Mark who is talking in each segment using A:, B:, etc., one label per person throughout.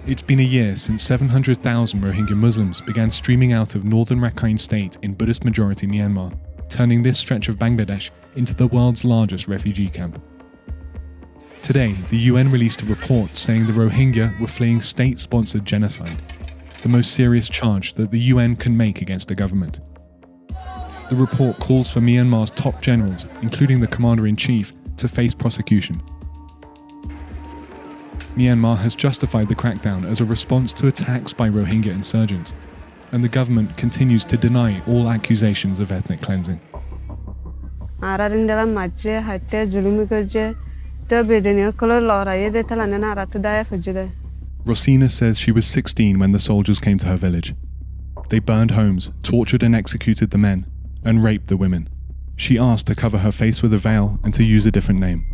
A: It's been a year since 700,000 Rohingya Muslims began streaming out of northern Rakhine State in Buddhist-majority Myanmar, turning this stretch of Bangladesh into the world's largest refugee camp. Today, the UN released a report saying the Rohingya were fleeing state-sponsored genocide, the most serious charge that the UN can make against a government. The report calls for Myanmar's top generals, including the commander-in-chief, to face prosecution. Myanmar has justified the crackdown as a response to attacks by Rohingya insurgents, and the government continues to deny all accusations of ethnic cleansing. Rosina says she was 16 when the soldiers came to her village. They burned homes, tortured and executed the men, and raped the women. She asked to cover her face with a veil and to use a different name.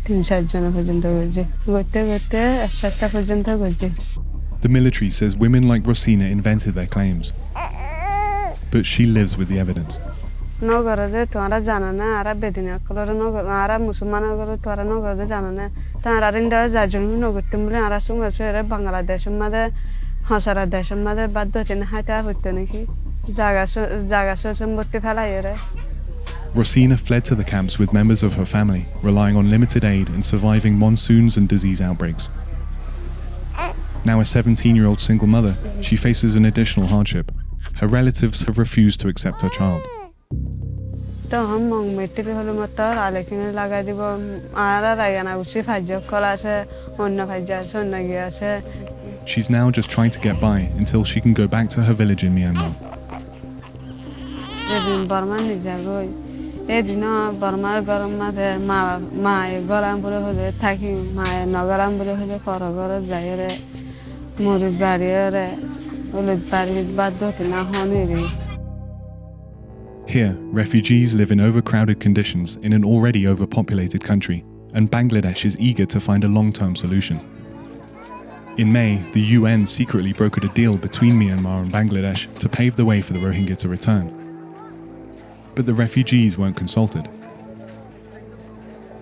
A: The military says women like Rosina invented their claims, but she lives with the evidence. Rosina fled to the camps with members of her family, relying on limited aid and surviving monsoons and disease outbreaks. Now a 17-year-old single mother, she faces an additional hardship. Her relatives have refused to accept her child. She's now just trying to get by until she can go back to her village in Myanmar. Here, refugees live in overcrowded conditions in an already overpopulated country, and Bangladesh is eager to find a long-term solution. In May, the UN secretly brokered a deal between Myanmar and Bangladesh to pave the way for the Rohingya to return. But the refugees weren't consulted.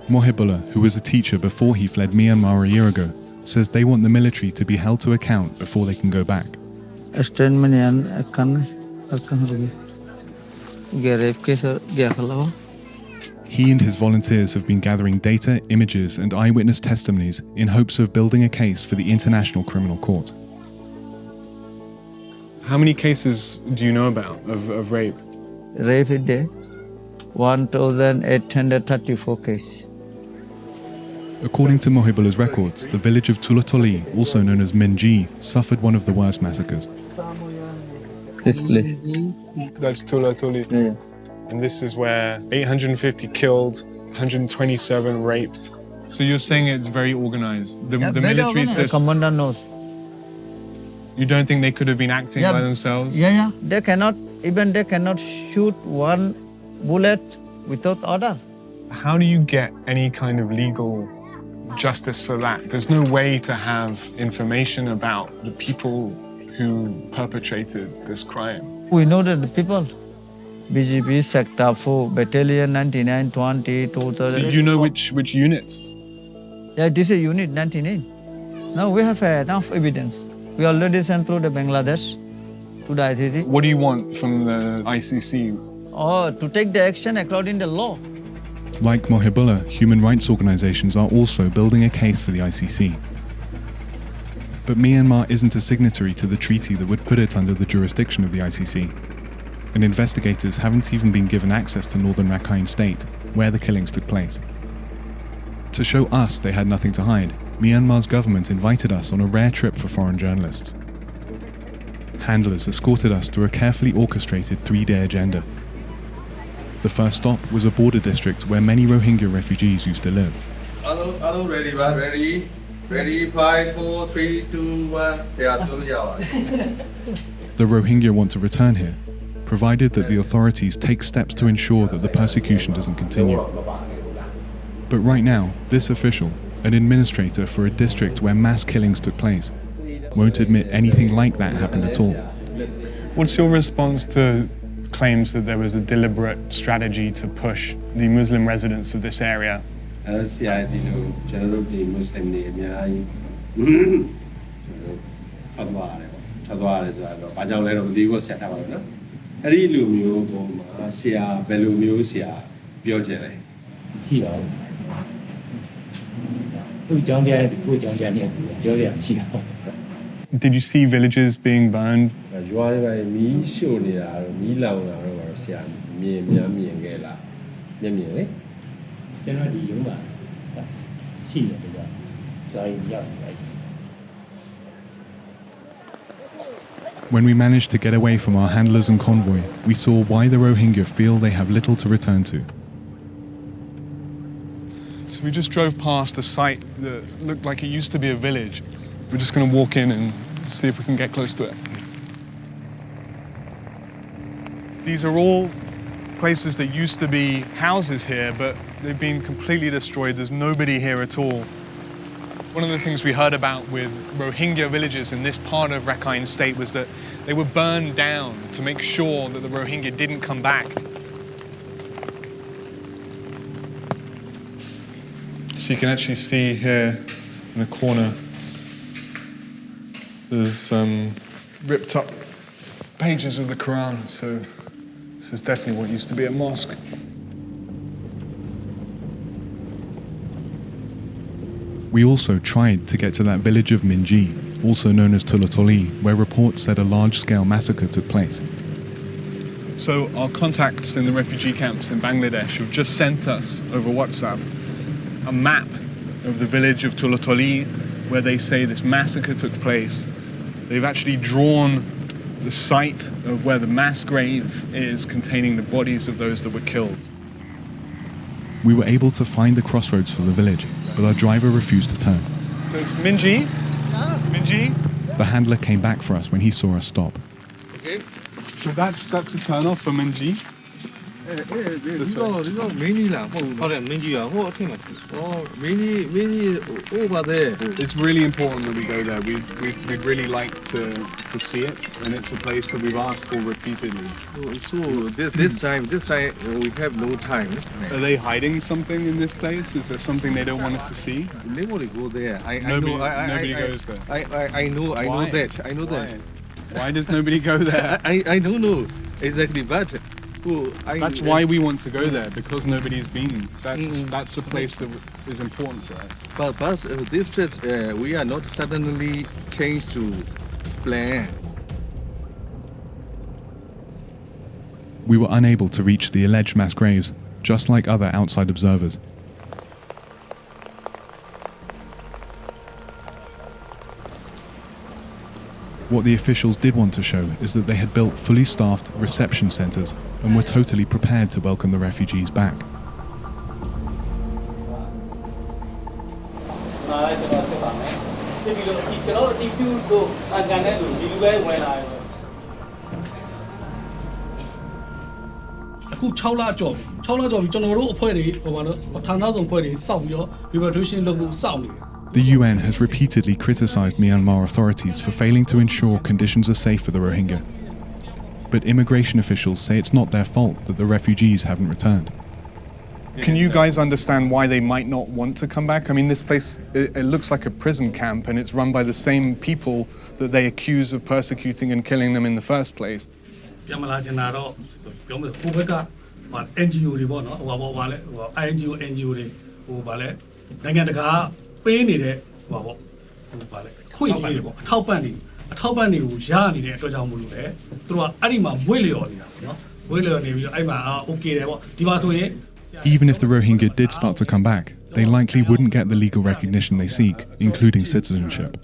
A: Mohibullah, who was a teacher before he fled Myanmar a year ago, says they want the military to be held to account before they can go back. He and his volunteers have been gathering data, images, and eyewitness testimonies in hopes of building a case for the International Criminal Court. How many cases do you know about of rape?
B: Rape a day, 1,834 cases.
A: According to Mohibullah's records, the village of Tulatoli, also known as Minji, suffered one of the worst massacres.
B: This place.
A: That's Tulatoli.
B: Yeah.
A: And this is where 850 killed, 127 raped. So you're saying it's very organized. The military says...
B: The commander knows.
A: You don't think they could have been acting by themselves?
B: Yeah. They cannot shoot one bullet without order.
A: How do you get any kind of legal justice for that? There's no way to have information about the people who perpetrated this crime.
B: We know that the people, BGP, Sector 4, Battalion 99, 20, 2000.
A: So you know which units?
B: Yeah, this is Unit 99. Now we have enough evidence. We already sent through the Bangladesh to the ICC.
A: What do you want from the ICC?
B: To take the action according to law.
A: Like Mohibullah, human rights organizations are also building a case for the ICC. But Myanmar isn't a signatory to the treaty that would put it under the jurisdiction of the ICC. And investigators haven't even been given access to northern Rakhine State, where the killings took place. To show us they had nothing to hide, Myanmar's government invited us on a rare trip for foreign journalists. Handlers escorted us through a carefully orchestrated 3-day agenda. The first stop was a border district where many Rohingya refugees used to live.
C: Hello, ready, 5, 4, 3, 2, 1,
A: The Rohingya want to return here, provided that the authorities take steps to ensure that the persecution doesn't continue. But right now, this official, an administrator for a district where mass killings took place, won't admit anything like that happened at all. What's your response to claims that there was a deliberate strategy to push the Muslim residents of this area.
D: ဆရာဒီလိုကျွန်တော်တို့ဒီမွတ်စလင်တွေအများကြီးထွက်သွားတယ်ပေါ့ထွက်သွားတယ်ဆိုတော့ဘာကြောင့်လဲတော့မသိဘူးဆရာထားပါတော့နော်အဲ့ဒီလူမျိုးပုံမှာဆရာဘယ်လိုမျိုးဆရာပြောချင်လဲရှိပါဘူးသူကြောင်းကြတဲ့ကိုကြောင်းကြတဲ့ပြောရရှိတာ
A: Did you see villages being burned?
D: ရွာတွေပဲမီးရှို့နေတာတော့မီးလောင်တာတော့ဆရာမြင်ခဲ့လားမြင်လေကျွန်တော်ဒီရုံးပါရှိတယ်ဗျာရွာကြီးရောက်နေရှိ
A: When we managed to get away from our handlers and convoy, we saw why the Rohingya feel they have little to return to. So we just drove past a site that looked like it used to be a village. We're just going to walk in and see if we can get close to it. These are all places that used to be houses here, but they've been completely destroyed. There's nobody here at all. One of the things we heard about with Rohingya villages in this part of Rakhine State was that they were burned down to make sure that the Rohingya didn't come back. So you can actually see here in the corner, there's ripped up pages of the Quran, so this is definitely what used to be a mosque. We also tried to get to that village of Minji, also known as Tulatoli, where reports said a large-scale massacre took place. So our contacts in the refugee camps in Bangladesh have just sent us over WhatsApp a map of the village of Tulatoli, where they say this massacre took place. They've actually drawn the site of where the mass grave is containing the bodies of those that were killed. We were able to find the crossroads for the village, but our driver refused to turn. So it's Minji? Yeah. Minji? The handler came back for us when he saw us stop.
C: Okay.
A: So that's the turn off for Minji.
C: 이거 메인이라
D: 그래 민지야 뭐 어떻게 맞지
C: 메인이 over there.
A: It's really important that we go there. We'd really like to see it, and it's a place that we've asked for repeatedly.
C: So this time we have no time.
A: Are they hiding something in this place? Is there something they don't want us to see?
C: Nobody go there.
A: Nobody goes there.
C: I know that.
A: Why does nobody go there?
C: I don't know exactly, but
A: that's why we want to go there, because nobody's been. That's a place that is important for us.
C: But this trip we are not suddenly changed to plan.
A: We were unable to reach the alleged mass graves, just like other outside observers. What the officials did want to show is that they had built fully staffed reception centres and were totally prepared to welcome the refugees back. The UN has repeatedly criticised Myanmar authorities for failing to ensure conditions are safe for the Rohingya. But immigration officials say it's not their fault that the refugees haven't returned. Can you guys understand why they might not want to come back? I mean, this place, it looks like a prison camp, and it's run by the same people that they accuse of persecuting and killing them in the first place. Even if the Rohingya did start to come back, they likely wouldn't get the legal recognition they seek, including citizenship.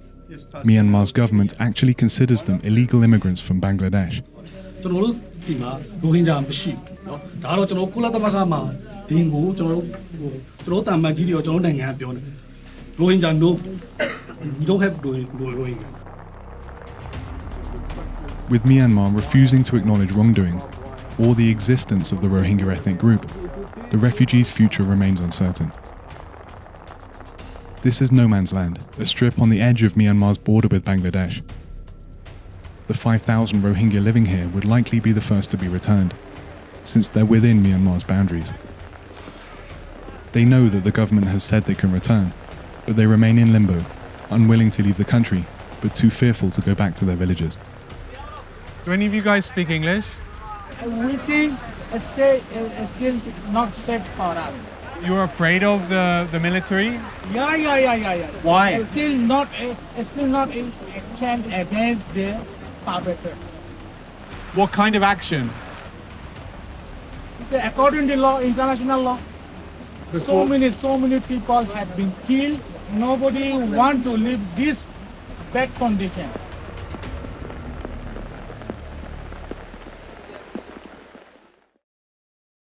A: Myanmar's government actually considers them illegal immigrants from Bangladesh. With Myanmar refusing to acknowledge wrongdoing or the existence of the Rohingya ethnic group, the refugees' future remains uncertain. This is no man's land, a strip on the edge of Myanmar's border with Bangladesh. The 5,000 Rohingya living here would likely be the first to be returned, since they're within Myanmar's boundaries. They know that the government has said they can return, but they remain in limbo, unwilling to leave the country, but too fearful to go back to their villages.
E: Do any of you guys speak English?
F: We think it's still not safe for us.
E: You're afraid of the military?
F: Yeah.
E: Why?
F: It's still not in action against the perpetrator.
E: What kind of action?
F: It's according to law, international law. So many people have been killed. Nobody want to live this bad condition.